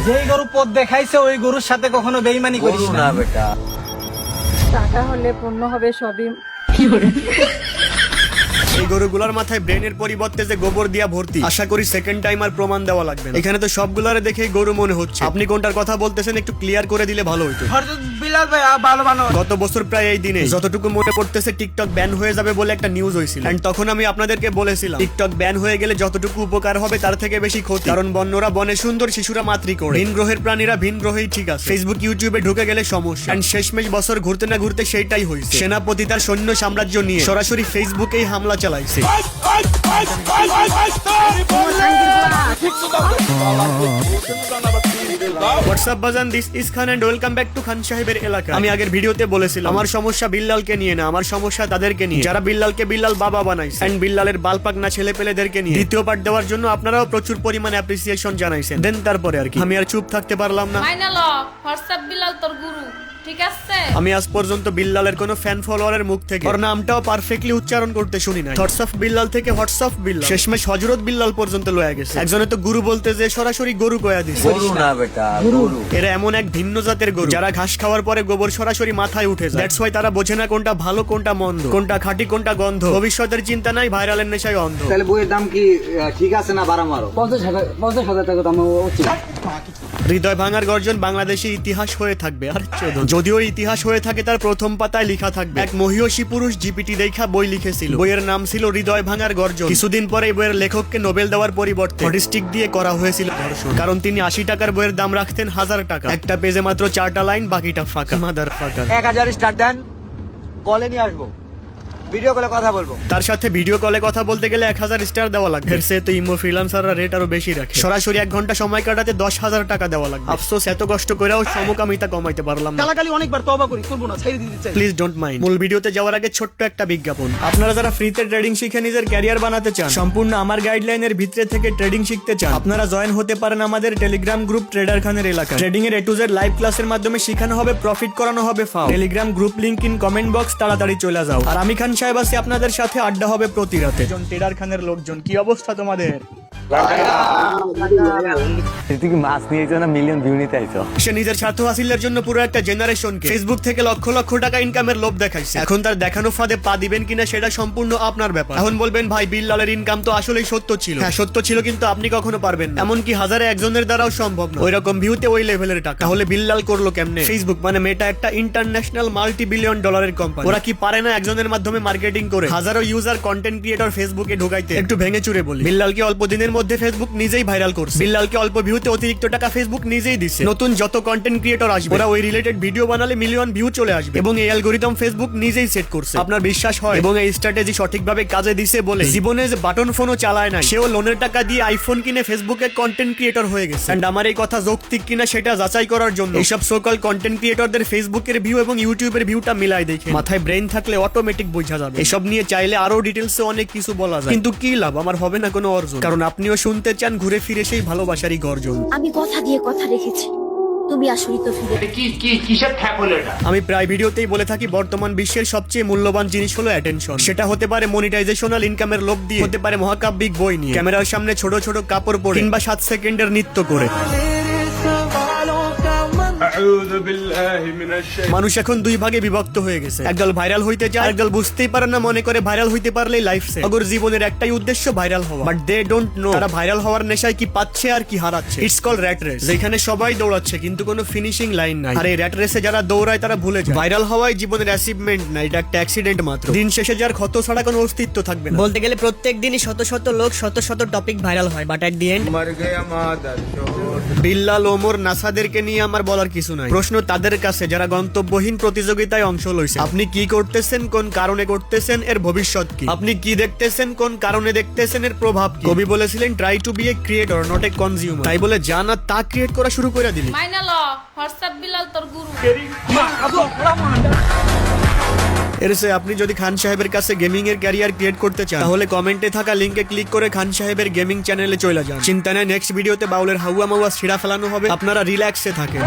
যেই গরু পথ দেখাইছে ওই গরুর সাথে কখনো বেইমানি করিস না বেটা। টাকা হলে পণ্য হবে সবই। এই গরুগুলার মাথায় ব্রেনের পরিবর্তে যে গোবর দিয়া ভর্তি, আশা করি সেকেন্ড টাইম আর প্রমাণ দেওয়া লাগবে না। এখানে তো সবগুলারে দেখেই গরু মনে হচ্ছে। আপনি কোনটার কথা বলতেছেন একটু ক্লিয়ার করে দিলে ভালো হইতো। বিলাল ভাই ভালো বানাও। গত বছর প্রায় এই দিনে যতটুকু মনে পড়তেছে টিকটক ব্যান হয়ে যাবে বলে একটা নিউজ হয়েছিল, এন্ড তখন আমি আপনাদেরকে বলেছিলাম টিকটক ব্যান হয়ে গেলে যতটুকু উপকার হবে তার থেকে বেশি ক্ষতি, কারণ বন্যরা বনে সুন্দর, শিশুরা মাতৃ করে, ভিন গ্রহের প্রাণীরা ভিন গ্রহেই ঠিক আছে, ফেসবুক ইউটিউবে ঢুকে গেলে সমস্যা। এন্ড শেষমেশ বছর ঘুরতে না ঘুরতে সেইটাই হয়েছে। সেনাপতি তার সৈন্য সাম্রাজ্য নিয়ে সরাসরি ফেসবুকেই হামলা চালাইছে। হোয়াটসঅ্যাপ বাজান, this is Khan and welcome back to Khan সাহেবের এলাকা। আমি আগের ভিডিওতে বলেছিলাম আমার সমস্যা বিল্লালকে নিয়ে না, আমার সমস্যা তাদেরকে নিয়ে যারা বিল্লালকে বিল্লাল বাবা বানাইছে, এন্ড বিল্লালের বালপাক না ছেলে পেলেদেরকে নিয়ে। দ্বিতীয় পার্ট দেওয়ার জন্য আপনারাও প্রচুর পরিমাণে অ্যাপ্রিসিয়েশন জানাইছেন। দেন তারপরে আর কি আমি আর চুপ থাকতে পারলাম না। হোয়াটসঅ্যাপ বিলাল তোর গুরু, ঠিক আছে? আমি আজ পর্যন্ত বিল্লালের কোনো ফ্যান ফলোয়ারের মুখ থেকে ওর নামটাও পারফেক্টলি উচ্চারণ করতে শুনি নাই। হোয়াটসঅ্যাপ বিল্লাল থেকে হোয়াটসঅ্যাপ বিল্লাল, শেষমেশ হযরত বিল্লাল পর্যন্ত লয়ে গেছে। একজনে তো গুরু বলতে যে সরাসরি গরু কয়া দিছে। গরু না বেটা, গরু। এরা এমন এক ভিন্ন জাতের গরু যারা ঘাস খাওয়ার পরে গোবর সরাসরি মাথায় উঠে যায়। দ্যাটস ওয়াই তারা বোঝে না কোনটা ভালো কোনটা মন্দ, কোনটা খাঁটি কোনটা গন্ধ। ভবিষ্যতের চিন্তা নাই, ভাইরালের নেশায় অন্ধ। তাহলে বইয়ের দাম কি ঠিক আছে না বাড়া মারো? 50,000 টাকা দাম উচিত। হৃদয় ভাঙার গর্জন বাংলাদেশে ইতিহাস হয়ে থাকবে। আর যদিও ইতিহাস হয়ে থাকে তার প্রথম পাতায় লেখা থাকবে এক মহিয়সী পুরুষ জিপিটি দেখা বই লিখেছিল। বইয়ের নাম ছিল হৃদয় ভাঙার গর্জন। কিছুদিন পরে বইয়ের লেখককে নোবেল দেওয়ার পরিবর্তে হটস্টিক দিয়ে করা হয়েছিল ধর্ষণ, কারণ তিনি 80 টাকার বইয়ের দাম রাখতেন 1000 টাকা। একটা পেজে মাত্র 4টা লাইন, বাকিটা ফাঁকা। মাদার ফাঁকা। 1000 স্টার দেন, কলে নিয়ে আসবো, ভিডিও কলে কথা বলবো। তার সাথে ভিডিও কলে কথা বলতে গেলে 1000 স্টার দেওয়া লাগবে। এর চেয়ে তো ইমো ফ্রিল্যান্সাররা রেট আরো বেশি রাখে। সরাসরি 1 ঘন্টা সময় কাটাতে 10,000 টাকা দেওয়া লাগবে। আফসোস এত কষ্ট করেও সমকামিতা কমাইতে পারলাম না। কালাকালি অনেকবার তওবা করি, করব না, ছেড়ে দিতে চাই। Please don't mind. মূল ভিডিওতে যাওয়ার আগে ছোট্ট একটা বিজ্ঞাপন। আপনারা যারা ফ্রিতে ট্রেডিং শিখে নিজের ক্যারিয়ার বানাতে চান, সম্পূর্ণ আমার গাইডলাইনের ভিতরে থেকে ট্রেডিং শিখতে চান, আপনারা জয়েন হতে পারেন আমাদের টেলিগ্রাম গ্রুপ ট্রেডার খানের এলাকা। ট্রেডিং এর A to Z লাইভ ক্লাসের মাধ্যমে শেখানো হবে, প্রফিট করানো হবে ফাও। Telegram group link in comment box, তাড়াতাড়ি চলে যাও। আর আমি খান সাহেব আছি আপনাদের সাথে, আড্ডা হবে প্রতি রাতে। ট্রেডার খানের লোকজন, কি অবস্থা তোমাদের? তুই কি মাছ নিয়েছো না মিলিয়ন ভিউ নিতে আইছো? সে নিজের স্বার্থ হাসিলের জন্য পুরো একটা জেনারেশনকে ফেসবুক থেকে লক্ষ লক্ষ টাকা ইনকামের লোভ দেখাইছে। এখন তার দেখানো ফাঁদে পা দিবেন কিনা সেটা সম্পূর্ণ আপনার ব্যাপার। এখন বলবেন ভাই বিল্লালের ইনকাম তো আসলেই সত্য ছিল। হ্যাঁ সত্য ছিল, কিন্তু আপনি কখনো পারবেন না, এমনকি হাজারে একজনের দ্বারাও সম্ভব না ওই রকম ভিউতে ওই লেভেলের টাকা। তাহলে বিল্লাল করলো কেমনে? ফেসবুক মানে মেটা একটা ইন্টারন্যাশনাল মাল্টি বিলিয়ন ডলারের কোম্পানি। ওরা কি পারে না একজনের মাধ্যমে মার্কেটিং করে হাজারো ইউজার কন্টেন্ট ক্রিয়েটর ফেসবুকে ঢুকাইতে? একটু ভেঙে চুরে বলি, বিল্লালকে অল্প দিনের মধ্যে ফেসবুক নিজেই ভাইরাল করছে। বিল্লালকে অল্প ভিউতে অতিরিক্ত টাকা ফেসবুক নিজেই দিছে। নতুন যত কন্টেন্ট ক্রিয়েটর আসবে ওরা ওই রিলেটেড ভিডিও বানালে মিলিয়ন ভিউ চলে আসবে, এবং এই অ্যালগরিদম ফেসবুক নিজেই সেট করছে। আপনার বিশ্বাস হয়? এবং এই স্ট্র্যাটেজি সঠিকভাবে কাজে দিছে বলে জীবনে যে বাটন ফোনও চালায় না সেও লোনের টাকা দিয়ে আইফোন কিনে ফেসবুকে কন্টেন্ট ক্রিয়েটর হয়ে গেছে। এন্ড আমার এই কথা যৌক্তিক কিনা সেটা যাচাই করার জন্য এইসব সোকল কন্টেন্ট ক্রিয়েটরদের ফেসবুকের ভিউ এবং ইউটিউবের ভিউটা মিলাই দেখে মাথায় ব্রেন থাকলে অটোমেটিক বোঝা যাবে। এসব নিয়ে চাইলে আরো ডিটেলসে অনেক কিছু বলা যায়, কিন্তু কি লাভ? আমার হবে না কোনো অর্জন, কারণ আপনিও শুনতে চান ঘুরে ফিরে সেই ভালোবাসারই গর্জন। আমি কথা দিয়ে কথা রেখেছি, তুমি আসলেই তো ফিরে। কিসের ঠ্যাক হলো এটা? আমি প্রায় ভিডিওতেই বলে থাকি বর্তমান বিশ্বের সবচেয়ে মূল্যবান জিনিস হলো অ্যাটেনশন। সেটা হতে পারে মনিটাইজেশনাল ইনকামের লোভ দিয়ে, হতে পারে মহাকাব্যিক বই নিয়ে, ক্যামেরার সামনে ছোট ছোট কাপড় পরে, কিংবা 7 সেকেন্ডের নৃত্য করে। মানুষ এখন দুই ভাগে বিভক্ত হয়ে গেছে। একদল ভাইরাল হইতে চায়, একদল বুঝতেই পারে না, মনে করে ভাইরাল হইতে পারলেই লাইফ সেট। অগর জীবনের একটাই উদ্দেশ্য ভাইরাল হওয়া, বাট দে ডোন্ট নো তারা ভাইরাল হওয়ার নেশায় কি পাচ্ছে আর কি হারাচ্ছে। ইটস কল র্যাট রেস, যেখানে সবাই দৌড়াচ্ছে কিন্তু কোনো ফিনিশিং লাইন নাই। আর এই র্যাট রেসে যারা দৌড়ায় তারা ভুলে যায় ভাইরাল হওয়াই জীবনের অ্যাচিভমেন্ট না, এটা একটা অ্যাক্সিডেন্ট মাত্র। দিন শেষে যার ক্ষত ছাড়া কোনো অস্তিত্ব থাকবে না। বলতে গেলে প্রত্যেক দিনই শত শত লোক শত শত টপিক ভাইরাল হয়, but at the end Bilal, Omar, নাসাদেরকে নিয়ে আমার বলার কিছু নাই। প্রশ্ন তাদের কাছে যারা গন্তব্যহীন প্রতিযোগিতায় অংশ লইছে। আপনি কি করতেছেন, কোন কারণে করতেছেন, এর ভবিষ্যৎ কি? আপনি কি দেখতেছেন, কোন কারণে দেখতেছেন, এর প্রভাব কি? কবি বলেছিলেন try to be a creator not a consumer. তাই বলে জানা তা ক্রিয়েট করা শুরু করে দিলি। হোয়াটসঅ্যাপ বিলাল তোর গুরু। এর চেয়ে আপনি যদি খান সাহেবের কাছে গেমিং এর ক্যারিয়ার ক্রিয়েট করতে চান তাহলে কমেন্টে থাকা লিংকে ক্লিক করে খান সাহেবের গেমিং চ্যানেলে চলে যান। চিন্তা নেই, নেক্সট ভিডিওতে বাউলের হাউয়া মাউয়া ছিড়া ফেলানো হবে, আপনারা রিল্যাক্সে থাকেন।